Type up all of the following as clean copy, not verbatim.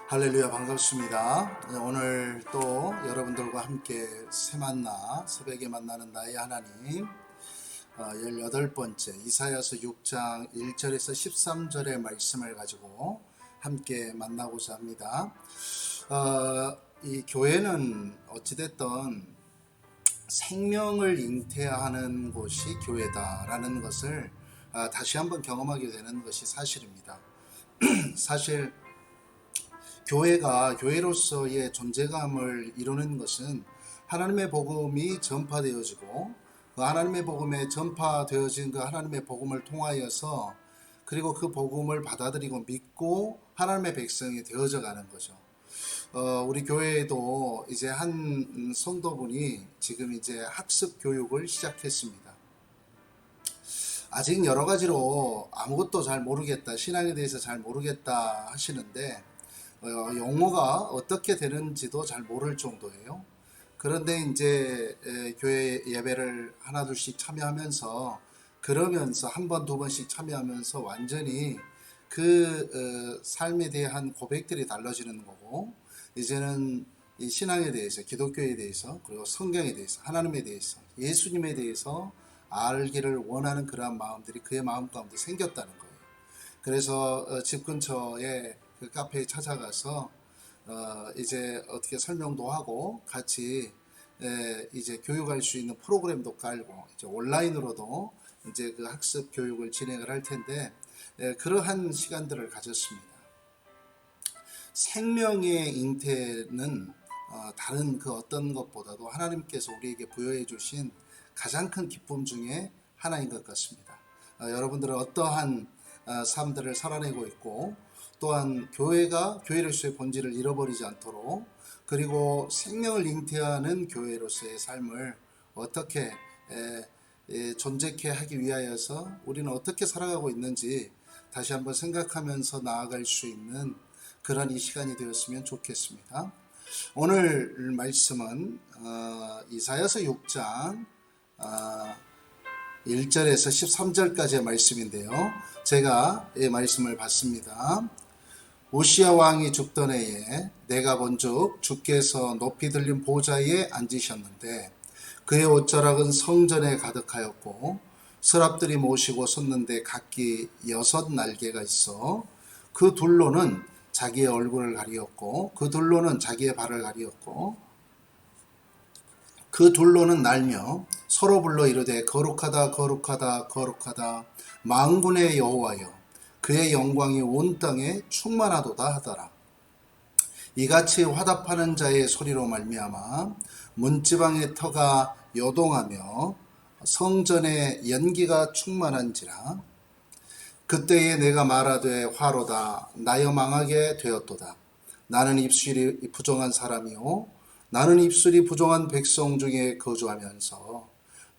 할렐루야, 반갑습니다. 오늘 또 여러분들과 함께 새만나 새벽에 만나는 나의 하나님 18번째 이사야서 6장 1절에서 13절의 말씀을 가지고 함께 만나고자 합니다. 이 교회는 어찌됐든 생명을 잉태하는 곳이 교회다라는 것을 다시 한번 경험하게 되는 것이 사실입니다. 사실 교회가 교회로서의 존재감을 이루는 것은 하나님의 복음이 전파되어지고 그 하나님의 복음에 전파되어진 그 하나님의 복음을 통하여서 그리고 그 복음을 받아들이고 믿고 하나님의 백성이 되어져 가는 거죠. 우리 교회에도 이제 한 성도분이 지금 이제 학습 교육을 시작했습니다. 아직 여러 가지로 아무것도 잘 모르겠다, 신앙에 대해서 잘 모르겠다 하시는데 용어가 어떻게 되는지도 잘 모를 정도예요. 그런데 이제 교회 예배를 하나 둘씩 참여하면서 그러면서 한 번 두 번씩 참여하면서 완전히 그 삶에 대한 고백들이 달라지는 거고, 이제는 이 신앙에 대해서, 기독교에 대해서, 그리고 성경에 대해서, 하나님에 대해서, 예수님에 대해서 알기를 원하는 그러한 마음들이 그의 마음 가운데 생겼다는 거예요. 그래서 집 근처에 그 카페에 찾아가서 이제 어떻게 설명도 하고 같이 이제 교육할 수 있는 프로그램도 깔고 이제 온라인으로도 이제 그 학습 교육을 진행을 할 텐데 그러한 시간들을 가졌습니다. 생명의 잉태는 다른 그 어떤 것보다도 하나님께서 우리에게 부여해 주신 가장 큰 기쁨 중에 하나인 것 같습니다. 여러분들은 어떠한 삶들을 살아내고 있고, 또한 교회가 교회로서의 본질을 잃어버리지 않도록, 그리고 생명을 잉태하는 교회로서의 삶을 어떻게 존재케 하기 위하여서 우리는 어떻게 살아가고 있는지 다시 한번 생각하면서 나아갈 수 있는 그런 이 시간이 되었으면 좋겠습니다. 오늘 말씀은 이사야서 6장 1절에서 13절까지의 말씀인데요. 제가 이 말씀을 봤습니다. 우시야 왕이 죽던 해에 내가 본즉 주께서 높이 들린 보좌에 앉으셨는데 그의 옷자락은 성전에 가득하였고 서랍들이 모시고 섰는데 각기 6날개가 있어 그 둘로는 자기의 얼굴을 가리었고 그 둘로는 자기의 발을 가리었고 그 둘로는 날며 서로 불러 이르되 거룩하다 거룩하다 거룩하다 만군의 여호와여 그의 영광이 온 땅에 충만하도다 하더라. 이같이 화답하는 자의 소리로 말미암아 문지방의 터가 요동하며 성전의 연기가 충만한지라. 그때에 내가 말하되 화로다 나여 망하게 되었도다. 나는 입술이 부정한 사람이요 나는 입술이 부정한 백성 중에 거주하면서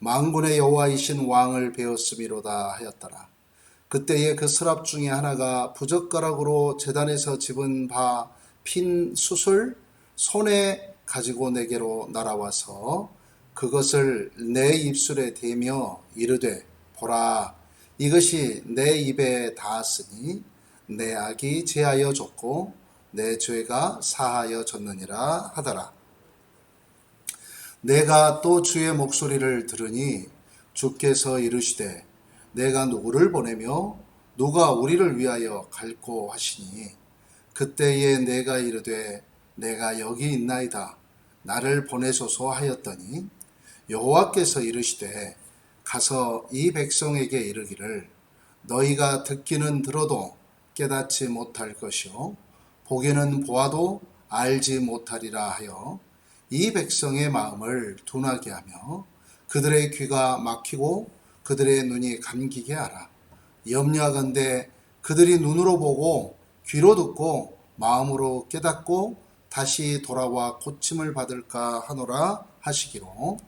만군의 여호와이신 왕을 배웠음이로다 하였더라. 그때에 그 서랍 중에 하나가 부젓가락으로 제단에서 집은 바 핀 숯을 손에 가지고 내게로 날아와서 그것을 내 입술에 대며 이르되 보라 이것이 내 입에 닿았으니 내 악이 제하여 졌고 내 죄가 사하여 졌느니라 하더라. 내가 또 주의 목소리를 들으니 주께서 이르시되 내가 누구를 보내며 누가 우리를 위하여 갈고 하시니 그때에 내가 이르되 내가 여기 있나이다 나를 보내소서 하였더니 여호와께서 이르시되 가서 이 백성에게 이르기를 너희가 듣기는 들어도 깨닫지 못할 것이요 보기는 보아도 알지 못하리라 하여 이 백성의 마음을 둔하게 하며 그들의 귀가 막히고 그들의 눈이 감기게 하라. 염려하건대 그들이 눈으로 보고 귀로 듣고 마음으로 깨닫고 다시 돌아와 고침을 받을까 하노라 하시기로.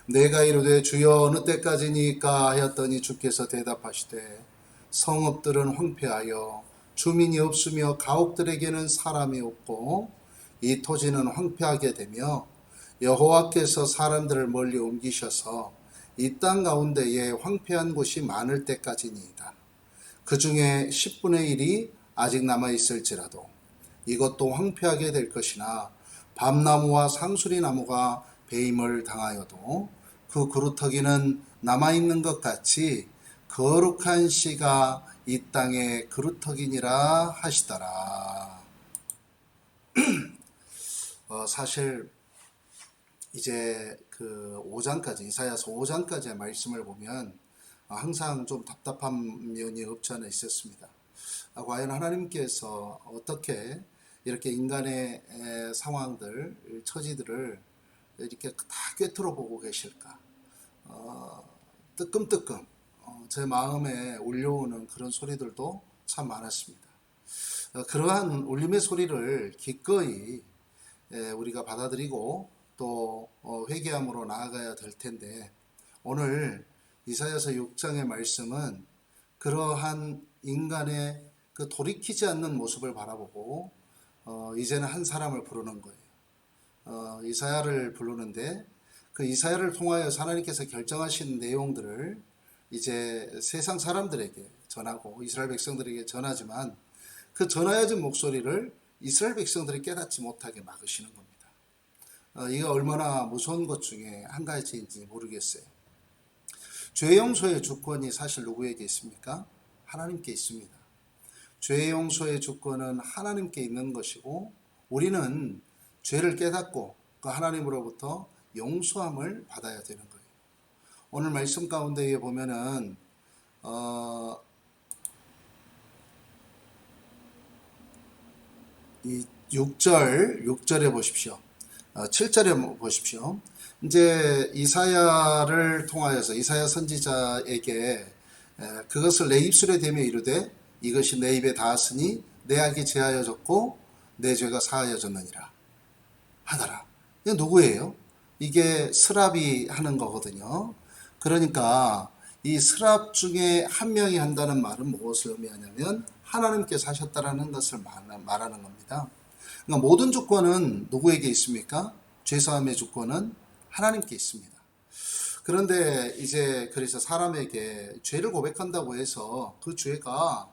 내가 이르되 주여 어느 때까지니까 하였더니 주께서 대답하시되 성읍들은 황폐하여 주민이 없으며 가옥들에게는 사람이 없고 이 토지는 황폐하게 되며 여호와께서 사람들을 멀리 옮기셔서 이 땅 가운데에 황폐한 곳이 많을 때까지니이다. 그 중에 10분의 1이 아직 남아있을지라도 이것도 황폐하게 될 것이나 밤나무와 상수리 나무가 배임을 당하여도 그 그루터기는 남아있는 것 같이 거룩한 씨가 이 땅의 그루터기니라 하시더라. 사실 이제 그 5장까지 이사야서 5장까지의 말씀을 보면 항상 좀 답답한 면이 없지 않아 있었습니다. 과연 하나님께서 어떻게 이렇게 인간의 상황들, 처지들을 이렇게 다 꿰뚫어 보고 계실까? 뜨끔뜨끔 제 마음에 울려오는 그런 소리들도 참 많았습니다. 그러한 울림의 소리를 기꺼이 우리가 받아들이고 또 회개함으로 나아가야 될 텐데, 오늘 이사야서 6장의 말씀은 그러한 인간의 그 돌이키지 않는 모습을 바라보고 이제는 한 사람을 부르는 거예요. 이사야를 부르는데, 그 이사야를 통하여 하나님께서 결정하신 내용들을 이제 세상 사람들에게 전하고 이스라엘 백성들에게 전하지만, 그 전하여진 목소리를 이스라엘 백성들이 깨닫지 못하게 막으시는 겁니다. 이게 얼마나 무서운 것 중에 한 가지인지 모르겠어요. 죄 용서의 주권이 사실 누구에게 있습니까? 하나님께 있습니다. 죄 용서의 주권은 하나님께 있는 것이고, 우리는 죄를 깨닫고 그 하나님으로부터 용서함을 받아야 되는 거예요. 오늘 말씀 가운데에 보면은 이 6절에 보십시오. 7절에 보십시오. 이제 이사야를 통하여서 이사야 선지자에게 그것을 내 입술에 대며 이르되 이것이 내 입에 닿았으니 내 악이 제하여졌고 내 죄가 사하여졌느니라 하더라. 이게 누구예요? 이게 스랍이 하는 거거든요. 그러니까 이 스랍 중에 한 명이 한다는 말은 무엇을 의미하냐면 하나님께서 하셨다라는 것을 말하는 겁니다. 그러니까 모든 주권은 누구에게 있습니까? 죄사함의 주권은 하나님께 있습니다. 그런데 이제 그래서 사람에게 죄를 고백한다고 해서 그 죄가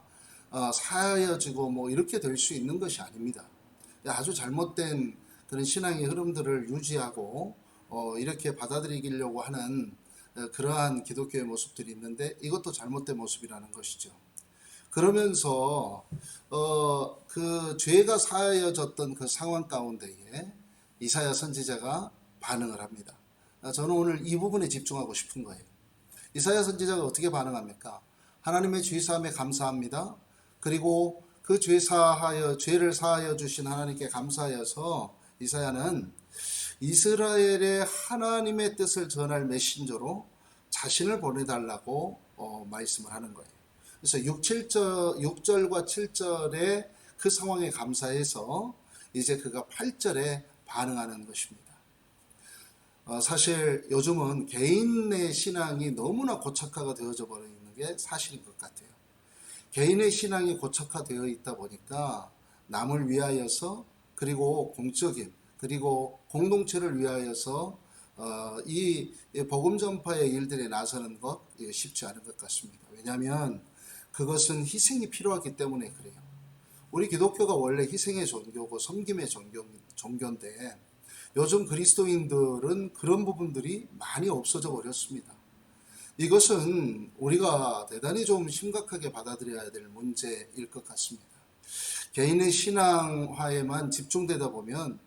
사하여지고 뭐 이렇게 될 수 있는 것이 아닙니다. 아주 잘못된 그런 신앙의 흐름들을 유지하고 이렇게 받아들이려고 하는 그러한 기독교의 모습들이 있는데, 이것도 잘못된 모습이라는 것이죠. 그러면서 그 죄가 사하여졌던 그 상황 가운데에 이사야 선지자가 반응을 합니다. 저는 오늘 이 부분에 집중하고 싶은 거예요. 이사야 선지자가 어떻게 반응합니까? 하나님의 죄사함에 감사합니다. 그리고 그 죄를 사하여 주신 하나님께 감사하여서 이사야는 이스라엘의 하나님의 뜻을 전할 메신저로 자신을 보내달라고 말씀을 하는 거예요. 그래서 6절과 7절의 그 상황에 감사해서 이제 그가 8절에 반응하는 것입니다. 사실 요즘은 개인의 신앙이 너무나 고착화가 되어져 버리는 게 사실인 것 같아요. 개인의 신앙이 고착화되어 있다 보니까 남을 위하여서, 그리고 공적인, 그리고 공동체를 위하여서 이 복음 전파의 일들에 나서는 것, 이거 쉽지 않은 것 같습니다. 왜냐하면 그것은 희생이 필요하기 때문에 그래요. 우리 기독교가 원래 희생의 종교고 섬김의 종교인데, 요즘 그리스도인들은 그런 부분들이 많이 없어져 버렸습니다. 이것은 우리가 대단히 좀 심각하게 받아들여야 될 문제일 것 같습니다. 개인의 신앙화에만 집중되다 보면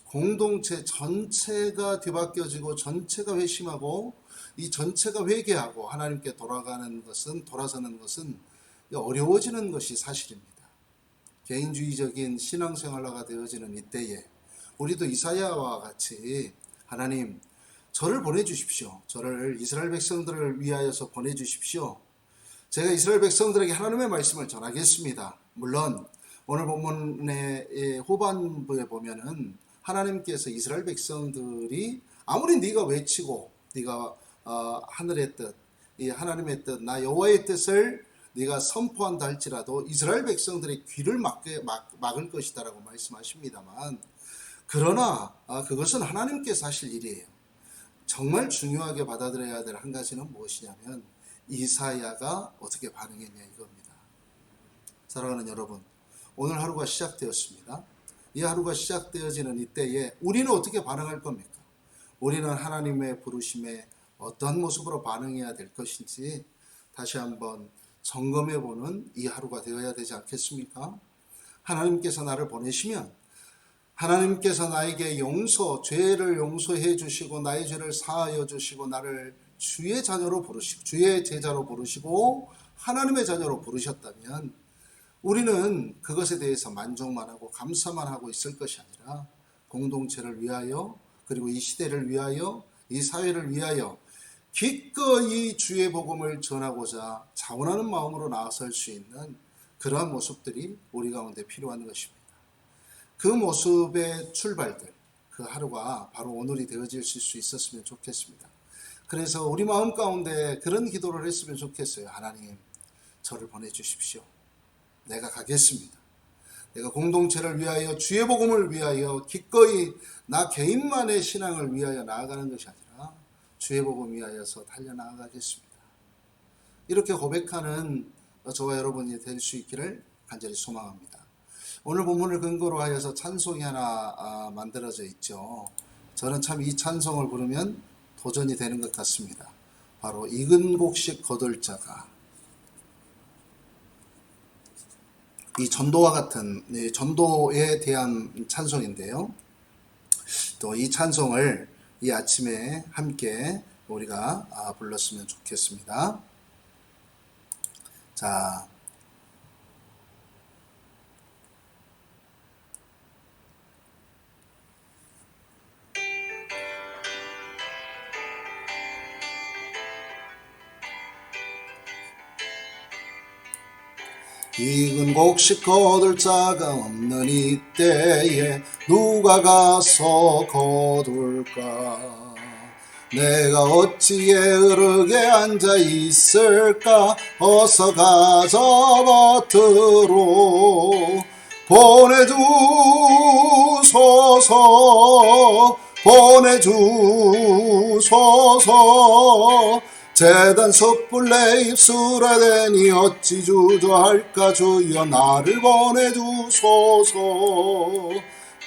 공동체 전체가 뒤바뀌어지고 전체가 회심하고 이 전체가 회개하고 하나님께 돌아서는 것은 어려워지는 것이 사실입니다. 개인주의적인 신앙생활화가 되어지는 이때에 우리도 이사야와 같이 하나님, 저를 보내주십시오. 저를 이스라엘 백성들을 위하여서 보내주십시오. 제가 이스라엘 백성들에게 하나님의 말씀을 전하겠습니다. 물론 오늘 본문의 후반부에 보면은 하나님께서 이스라엘 백성들이 아무리 네가 외치고 네가 하늘의 뜻, 이 하나님의 뜻, 나 여호와의 뜻을 네가 선포한다 할지라도 이스라엘 백성들의 귀를 막을 것이다라고 말씀하십니다만, 그러나 그것은 하나님께서 하실 일이에요. 정말 중요하게 받아들여야 될 한 가지는 무엇이냐면 이사야가 어떻게 반응했냐 이겁니다. 사랑하는 여러분, 오늘 하루가 시작되었습니다. 이 하루가 시작되어지는 이때에 우리는 어떻게 반응할 겁니까? 우리는 하나님의 부르심에 어떤 모습으로 반응해야 될 것인지 다시 한번 점검해보는 이 하루가 되어야 되지 않겠습니까? 하나님께서 나를 보내시면 하나님께서 나에게 죄를 용서해 주시고 나의 죄를 사하여 주시고 나를 주의 자녀로 부르시고 주의 제자로 부르시고 하나님의 자녀로 부르셨다면 우리는 그것에 대해서 만족만 하고 감사만 하고 있을 것이 아니라 공동체를 위하여 그리고 이 시대를 위하여 이 사회를 위하여 기꺼이 주의 복음을 전하고자 자원하는 마음으로 나아설 수 있는 그러한 모습들이 우리 가운데 필요한 것입니다. 그 모습의 출발들, 그 하루가 바로 오늘이 되어질 수 있었으면 좋겠습니다. 그래서 우리 마음 가운데 그런 기도를 했으면 좋겠어요. 하나님, 저를 보내주십시오. 내가 가겠습니다. 내가 공동체를 위하여 주의 복음을 위하여 기꺼이 나 개인만의 신앙을 위하여 나아가는 것이 아니라 주의 복음 위하여서 달려나가겠습니다. 이렇게 고백하는 저와 여러분이 될 수 있기를 간절히 소망합니다. 오늘 본문을 근거로 하여서 찬송이 하나 만들어져 있죠. 저는 참 이 찬송을 부르면 도전이 되는 것 같습니다. 바로 익은 곡식 거둘 자가, 이 전도와 같은 전도에 대한 찬송인데요. 또 이 찬송을 이 아침에 함께 우리가 불렀으면 좋겠습니다. 자, 익은 곡식 거둘 자가 없는 이때에 누가 가서 거둘까? 내가 어찌 게으르게 앉아 있을까? 어서 가자 밭으로 보내주소서. 제단 섣불래 입술에 대니 어찌 주저할까? 주여 나를 보내주소서.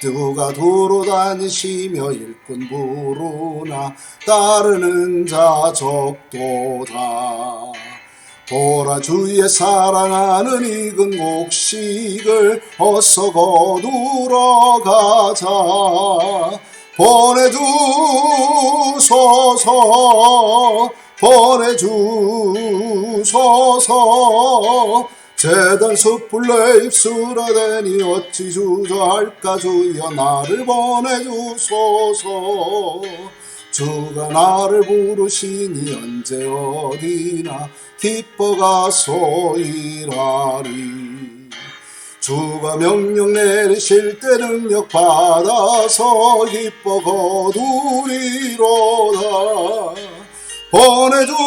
누가 두루 다니시며 일꾼 부르나 따르는 자 적도다. 보라 주의 사랑하는 익은 곡식을 어서 거두러 가자. 보내주소서. 제단 섣불래 입술에 대니 어찌 주저할까? 주여 나를 보내주소서. 주가 나를 부르시니 언제 어디나 기뻐 가서 일하리. 주가 명령 내리실 때 능력 받아서 기뻐 거두리로다. 보내주소서.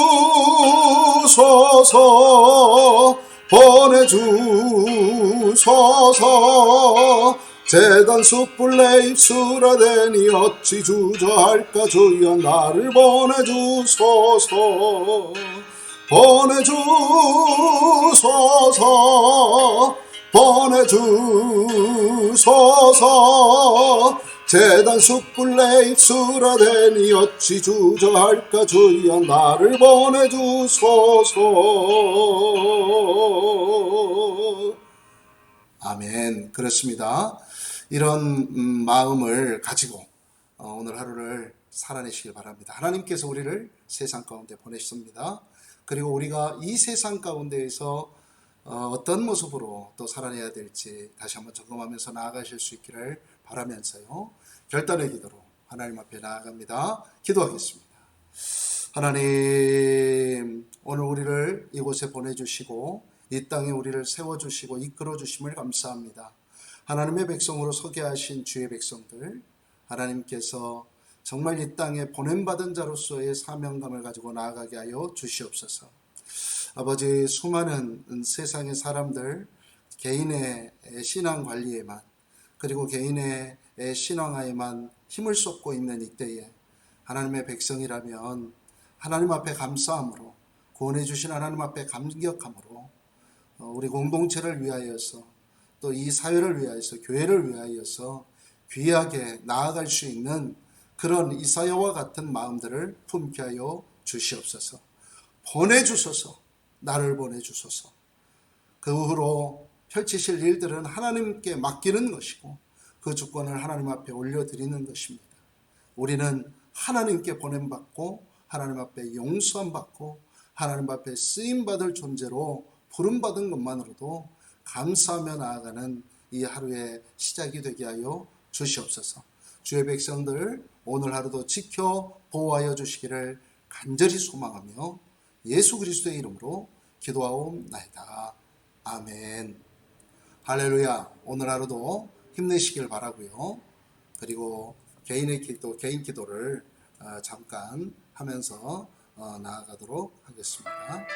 제단 숯불내 입술에 대니 어찌 주저할까? 주여 나를 보내주소서. 보내주소서. 제단 숯불내 입술에 대니 어찌 주저할까? 주여 나를 보내주소서. 아멘. 그렇습니다. 이런 마음을 가지고 오늘 하루를 살아내시길 바랍니다. 하나님께서 우리를 세상 가운데 보내셨습니다. 그리고 우리가 이 세상 가운데에서 어떤 모습으로 또 살아내야 될지 다시 한번 점검하면서 나아가실 수 있기를 바라면서요. 결단의 기도로 하나님 앞에 나아갑니다. 기도하겠습니다. 하나님, 오늘 우리를 이곳에 보내주시고 이 땅에 우리를 세워주시고 이끌어주심을 감사합니다. 하나님의 백성으로 서게 하신 주의 백성들, 하나님께서 정말 이 땅에 보냄받은 자로서의 사명감을 가지고 나아가게 하여 주시옵소서. 아버지, 수많은 세상의 사람들 개인의 신앙 관리에만 그리고 개인의 신앙하에만 힘을 쏟고 있는 이때에 하나님의 백성이라면 하나님 앞에 감사함으로, 구원해 주신 하나님 앞에 감격함으로 우리 공동체를 위하여서 또 이 사회를 위하여서 교회를 위하여서 귀하게 나아갈 수 있는 그런 이사야와 같은 마음들을 품게 하여 주시옵소서. 보내주소서. 나를 보내주소서. 그 후로 펼치실 일들은 하나님께 맡기는 것이고 그 주권을 하나님 앞에 올려드리는 것입니다. 우리는 하나님께 보냄받고 하나님 앞에 용서함 받고 하나님 앞에 쓰임받을 존재로 부름받은 것만으로도 감사하며 나아가는 이 하루의 시작이 되게 하여 주시옵소서. 주의 백성들 오늘 하루도 지켜 보호하여 주시기를 간절히 소망하며 예수 그리스도의 이름으로 기도하옵나이다. 아멘. 할렐루야. 오늘 하루도 힘내시길 바라고요. 그리고 개인 기도를 잠깐 하면서 나아가도록 하겠습니다.